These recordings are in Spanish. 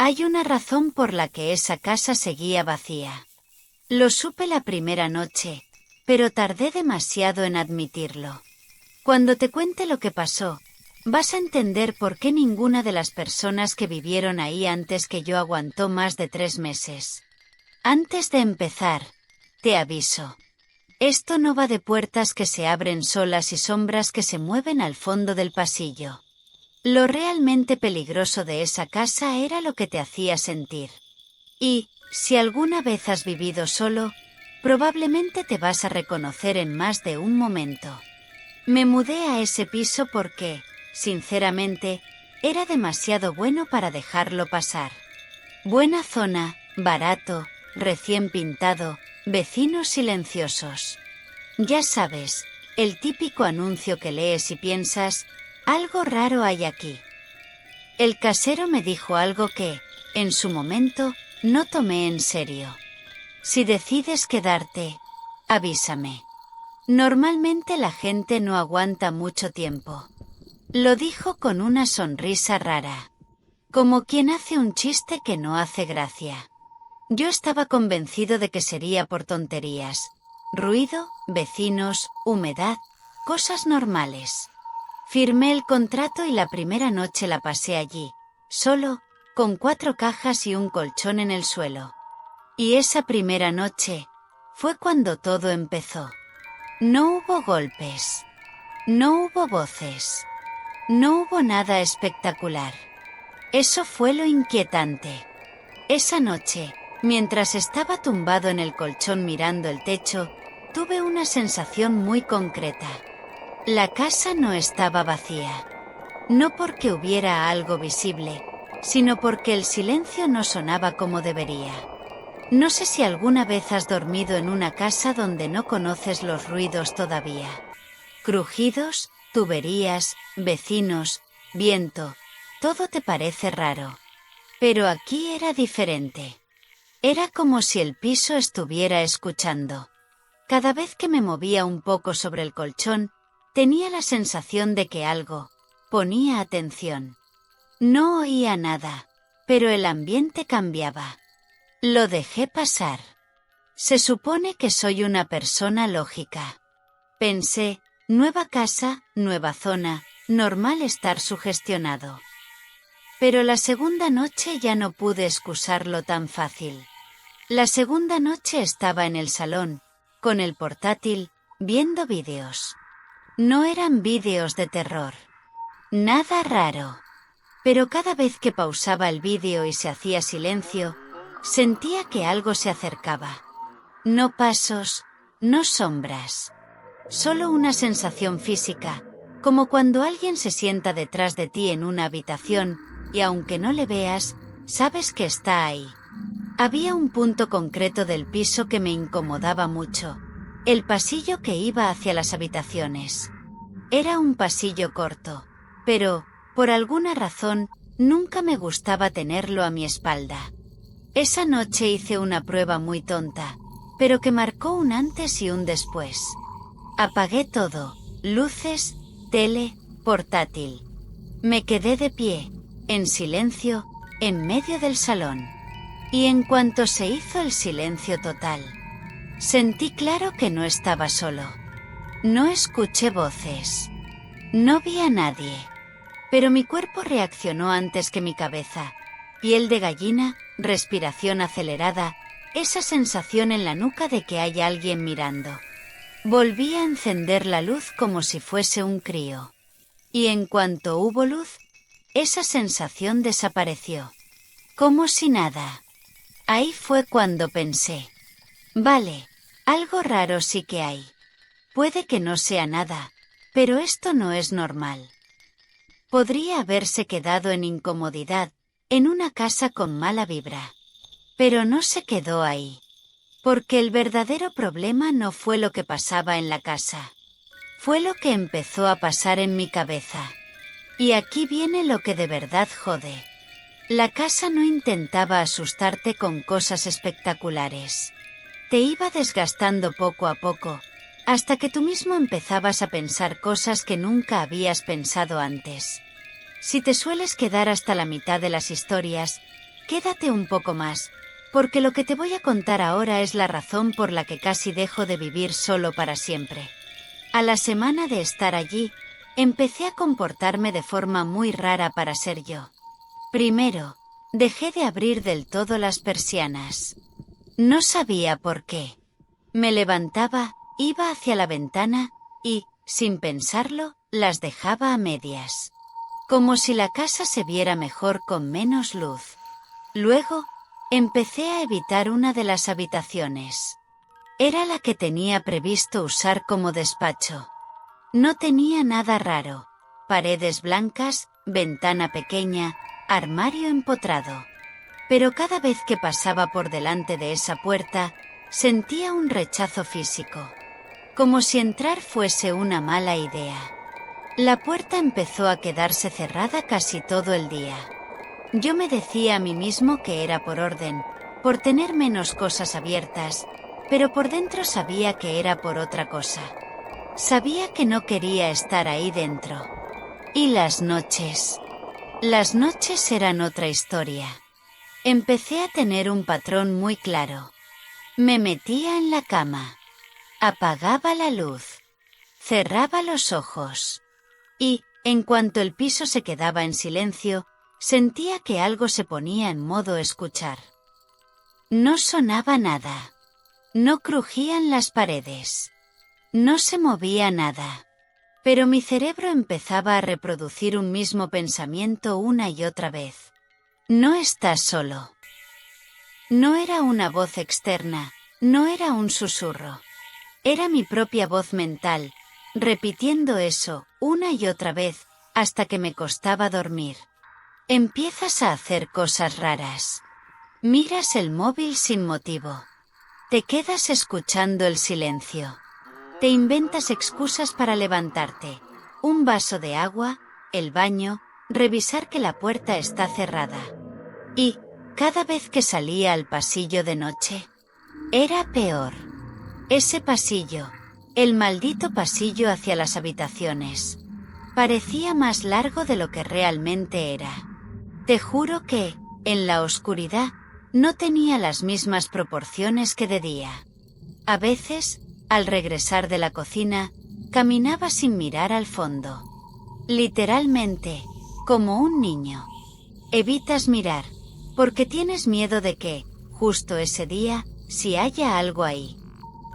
Hay una razón por la que esa casa seguía vacía. Lo supe la primera noche, pero tardé demasiado en admitirlo. Cuando te cuente lo que pasó, vas a entender por qué ninguna de las personas que vivieron ahí antes que yo aguantó más de 3 meses. Antes de empezar, te aviso. Esto no va de puertas que se abren solas y sombras que se mueven al fondo del pasillo. Lo realmente peligroso de esa casa era lo que te hacía sentir. Y, si alguna vez has vivido solo, probablemente te vas a reconocer en más de un momento. Me mudé a ese piso porque, sinceramente, era demasiado bueno para dejarlo pasar. Buena zona, barato, recién pintado, vecinos silenciosos. Ya sabes, el típico anuncio que lees y piensas, algo raro hay aquí. El casero me dijo algo que, en su momento, no tomé en serio. Si decides quedarte, avísame. Normalmente la gente no aguanta mucho tiempo. Lo dijo con una sonrisa rara. Como quien hace un chiste que no hace gracia. Yo estaba convencido de que sería por tonterías. Ruido, vecinos, humedad, cosas normales. Firmé el contrato y la primera noche la pasé allí, solo, con 4 cajas y un colchón en el suelo. Y esa primera noche, fue cuando todo empezó. No hubo golpes. No hubo voces. No hubo nada espectacular. Eso fue lo inquietante. Esa noche, mientras estaba tumbado en el colchón mirando el techo, tuve una sensación muy concreta. La casa no estaba vacía. No porque hubiera algo visible, sino porque el silencio no sonaba como debería. No sé si alguna vez has dormido en una casa donde no conoces los ruidos todavía. Crujidos, tuberías, vecinos, viento, todo te parece raro. Pero aquí era diferente. Era como si el piso estuviera escuchando. Cada vez que me movía un poco sobre el colchón, tenía la sensación de que algo ponía atención. No oía nada, pero el ambiente cambiaba. Lo dejé pasar. Se supone que soy una persona lógica. Pensé, nueva casa, nueva zona, normal estar sugestionado. Pero la segunda noche ya no pude excusarlo tan fácil. La segunda noche estaba en el salón, con el portátil, viendo vídeos. No eran vídeos de terror. Nada raro. Pero cada vez que pausaba el vídeo y se hacía silencio, sentía que algo se acercaba. No pasos, no sombras. Solo una sensación física, como cuando alguien se sienta detrás de ti en una habitación, y aunque no le veas, sabes que está ahí. Había un punto concreto del piso que me incomodaba mucho. El pasillo que iba hacia las habitaciones. Era un pasillo corto, pero, por alguna razón, nunca me gustaba tenerlo a mi espalda. Esa noche hice una prueba muy tonta, pero que marcó un antes y un después. Apagué todo, luces, tele, portátil. Me quedé de pie, en silencio, en medio del salón. Y en cuanto se hizo el silencio total, sentí claro que no estaba solo. No escuché voces. No vi a nadie. Pero mi cuerpo reaccionó antes que mi cabeza. Piel de gallina, respiración acelerada, esa sensación en la nuca de que hay alguien mirando. Volví a encender la luz como si fuese un crío. Y en cuanto hubo luz, esa sensación desapareció. Como si nada. Ahí fue cuando pensé. Vale, algo raro sí que hay. Puede que no sea nada, pero esto no es normal. Podría haberse quedado en incomodidad, en una casa con mala vibra. Pero no se quedó ahí. Porque el verdadero problema no fue lo que pasaba en la casa. Fue lo que empezó a pasar en mi cabeza. Y aquí viene lo que de verdad jode. La casa no intentaba asustarte con cosas espectaculares. Te iba desgastando poco a poco, hasta que tú mismo empezabas a pensar cosas que nunca habías pensado antes. Si te sueles quedar hasta la mitad de las historias, Quédate un poco más, porque lo que te voy a contar ahora es la razón por la que casi dejo de vivir solo para siempre. A la semana de estar allí, empecé a comportarme de forma muy rara para ser yo. Primero, dejé de abrir del todo las persianas. No sabía por qué. Me levantaba, iba hacia la ventana y, sin pensarlo, las dejaba a medias. Como si la casa se viera mejor con menos luz. Luego, empecé a evitar una de las habitaciones. Era la que tenía previsto usar como despacho. No tenía nada raro. Paredes blancas, ventana pequeña, armario empotrado. Pero cada vez que pasaba por delante de esa puerta, sentía un rechazo físico. Como si entrar fuese una mala idea. La puerta empezó a quedarse cerrada casi todo el día. Yo me decía a mí mismo que era por orden, por tener menos cosas abiertas, pero por dentro sabía que era por otra cosa. Sabía que no quería estar ahí dentro. Y las noches. Las noches eran otra historia. Empecé a tener un patrón muy claro. Me metía en la cama. Apagaba la luz. Cerraba los ojos. Y, en cuanto el piso se quedaba en silencio, sentía que algo se ponía en modo escuchar. No sonaba nada. No crujían las paredes. No se movía nada. Pero mi cerebro empezaba a reproducir un mismo pensamiento una y otra vez. No estás solo. No era una voz externa, no era un susurro. Era mi propia voz mental, repitiendo eso una y otra vez, hasta que me costaba dormir. Empiezas a hacer cosas raras. Miras el móvil sin motivo. Te quedas escuchando el silencio. Te inventas excusas para levantarte. Un vaso de agua, el baño, revisar que la puerta está cerrada. Y, cada vez que salía al pasillo de noche, era peor. Ese pasillo, el maldito pasillo hacia las habitaciones, parecía más largo de lo que realmente era. Te juro que, en la oscuridad, no tenía las mismas proporciones que de día. A veces, al regresar de la cocina, caminaba sin mirar al fondo. Literalmente, como un niño. Evitas mirar, porque tienes miedo de que, justo ese día, si haya algo ahí.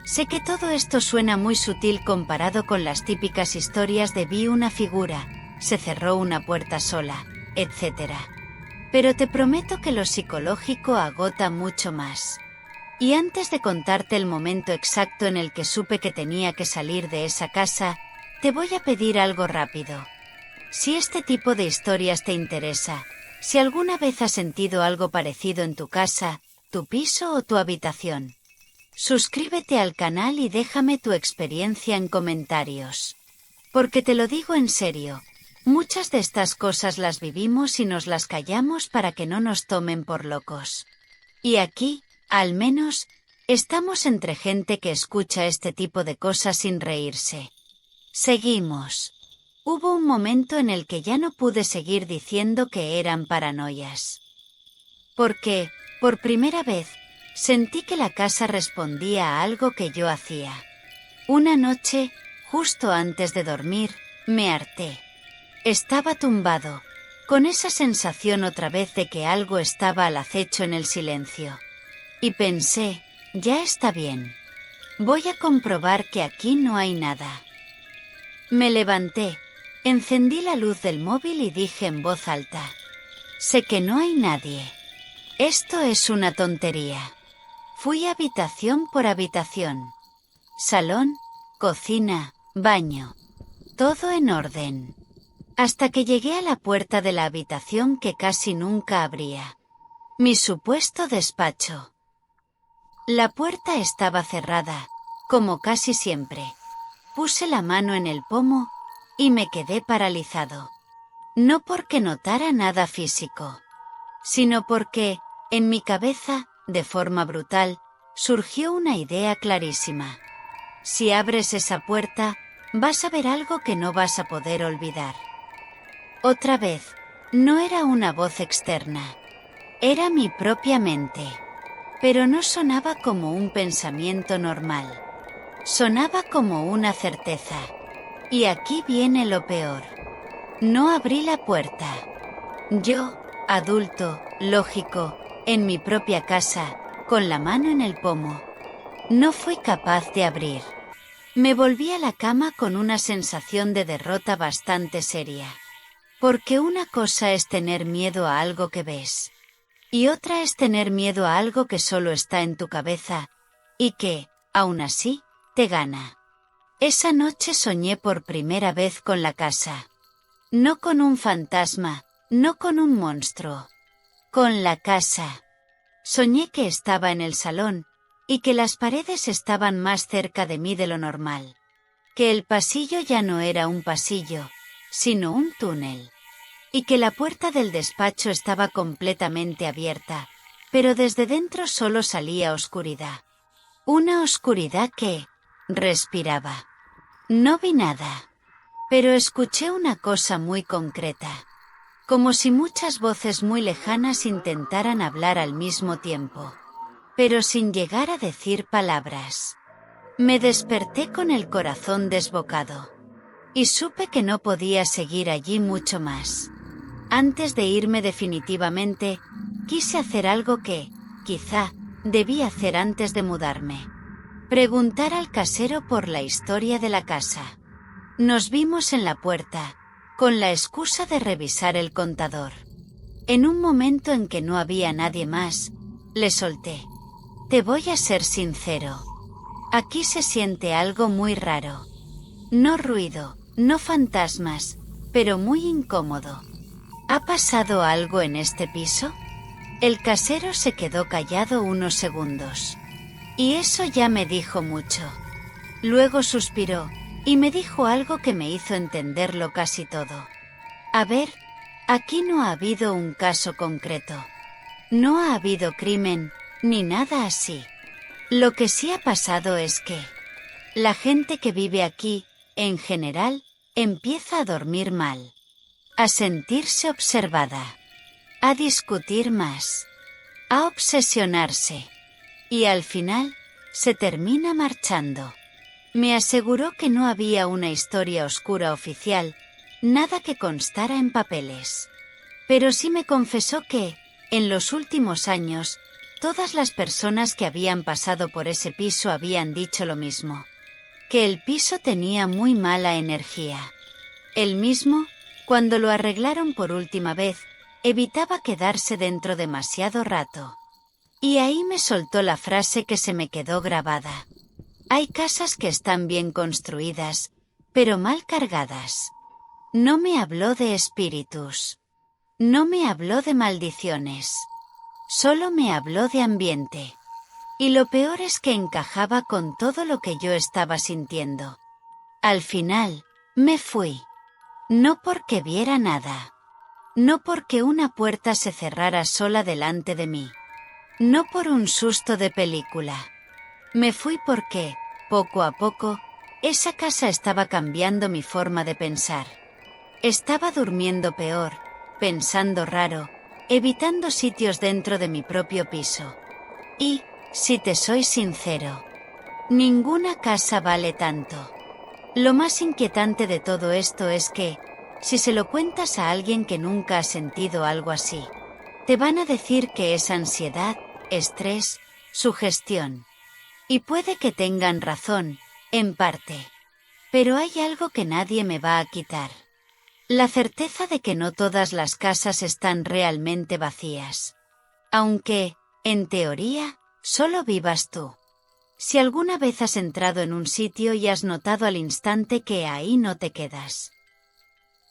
Sé que todo esto suena muy sutil comparado con las típicas historias de vi una figura, se cerró una puerta sola, etc. Pero te prometo que lo psicológico agota mucho más. Y antes de contarte el momento exacto en el que supe que tenía que salir de esa casa, te voy a pedir algo rápido. Si este tipo de historias te interesa, si alguna vez has sentido algo parecido en tu casa, tu piso o tu habitación, suscríbete al canal y déjame tu experiencia en comentarios. Porque te lo digo en serio, muchas de estas cosas las vivimos y nos las callamos para que no nos tomen por locos. Y aquí, al menos, estamos entre gente que escucha este tipo de cosas sin reírse. Seguimos. Hubo un momento en el que ya no pude seguir diciendo que eran paranoias. Porque, por primera vez, sentí que la casa respondía a algo que yo hacía. Una noche, justo antes de dormir, me harté. Estaba tumbado, con esa sensación otra vez de que algo estaba al acecho en el silencio. Y pensé, ya está bien. Voy a comprobar que aquí no hay nada. Me levanté, encendí la luz del móvil y dije en voz alta: sé que no hay nadie. Esto es una tontería. Fui habitación por habitación. Salón, cocina, baño. Todo en orden. Hasta que llegué a la puerta de la habitación que casi nunca abría. Mi supuesto despacho. La puerta estaba cerrada, como casi siempre. Puse la mano en el pomo y me quedé paralizado. No porque notara nada físico, sino porque, en mi cabeza, de forma brutal, surgió una idea clarísima. Si abres esa puerta, vas a ver algo que no vas a poder olvidar. Otra vez, no era una voz externa. Era mi propia mente. Pero no sonaba como un pensamiento normal. Sonaba como una certeza. Y aquí viene lo peor. No abrí la puerta. Yo, adulto, lógico, en mi propia casa, con la mano en el pomo. No fui capaz de abrir. Me volví a la cama con una sensación de derrota bastante seria. Porque una cosa es tener miedo a algo que ves. Y otra es tener miedo a algo que solo está en tu cabeza, y que, aún así, te gana. Esa noche soñé por primera vez con la casa. No con un fantasma, no con un monstruo. Con la casa. Soñé que estaba en el salón, y que las paredes estaban más cerca de mí de lo normal. Que el pasillo ya no era un pasillo, sino un túnel. Y que la puerta del despacho estaba completamente abierta, pero desde dentro solo salía oscuridad. Una oscuridad que respiraba. No vi nada, pero escuché una cosa muy concreta. Como si muchas voces muy lejanas intentaran hablar al mismo tiempo, pero sin llegar a decir palabras. Me desperté con el corazón desbocado. Y supe que no podía seguir allí mucho más. Antes de irme definitivamente, quise hacer algo que, quizá, debí hacer antes de mudarme. Preguntar al casero por la historia de la casa. Nos vimos en la puerta, con la excusa de revisar el contador. En un momento en que no había nadie más, le solté. Te voy a ser sincero. Aquí se siente algo muy raro. No ruido, no fantasmas, pero muy incómodo. ¿Ha pasado algo en este piso? El casero se quedó callado unos segundos. Y eso ya me dijo mucho. Luego suspiró, y me dijo algo que me hizo entenderlo casi todo. A ver, aquí no ha habido un caso concreto. No ha habido crimen, ni nada así. Lo que sí ha pasado es que la gente que vive aquí, en general, empieza a dormir mal. A sentirse observada. A discutir más. A obsesionarse. Y al final, se termina marchando. Me aseguró que no había una historia oscura oficial, nada que constara en papeles. Pero sí me confesó que, en los últimos años, todas las personas que habían pasado por ese piso habían dicho lo mismo. Que el piso tenía muy mala energía. Él mismo, cuando lo arreglaron por última vez, evitaba quedarse dentro demasiado rato. Y ahí me soltó la frase que se me quedó grabada. Hay casas que están bien construidas, pero mal cargadas. No me habló de espíritus. No me habló de maldiciones. Solo me habló de ambiente. Y lo peor es que encajaba con todo lo que yo estaba sintiendo. Al final, me fui. No porque viera nada. No porque una puerta se cerrara sola delante de mí. No por un susto de película. Me fui porque, poco a poco, esa casa estaba cambiando mi forma de pensar. Estaba durmiendo peor, pensando raro, evitando sitios dentro de mi propio piso. Y, si te soy sincero, ninguna casa vale tanto. Lo más inquietante de todo esto es que, si se lo cuentas a alguien que nunca ha sentido algo así, te van a decir que es ansiedad, estrés, sugestión. Y puede que tengan razón, en parte. Pero hay algo que nadie me va a quitar. La certeza de que no todas las casas están realmente vacías. Aunque, en teoría, solo vivas tú. Si alguna vez has entrado en un sitio y has notado al instante que ahí no te quedas.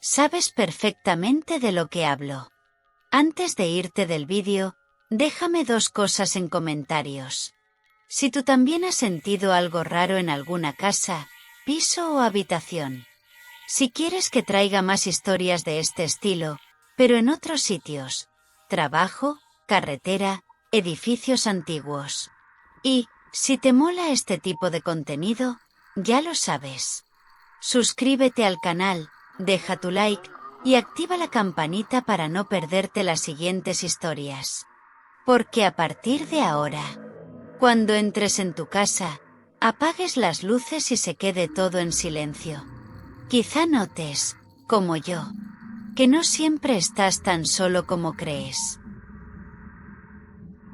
Sabes perfectamente de lo que hablo. Antes de irte del vídeo, déjame 2 cosas en comentarios. Si tú también has sentido algo raro en alguna casa, piso o habitación. Si quieres que traiga más historias de este estilo, pero en otros sitios, trabajo, carretera, edificios antiguos. Y, si te mola este tipo de contenido, ya lo sabes. Suscríbete al canal, deja tu like, y activa la campanita para no perderte las siguientes historias. Porque a partir de ahora, cuando entres en tu casa, apagues las luces y se quede todo en silencio. Quizá notes, como yo, que no siempre estás tan solo como crees.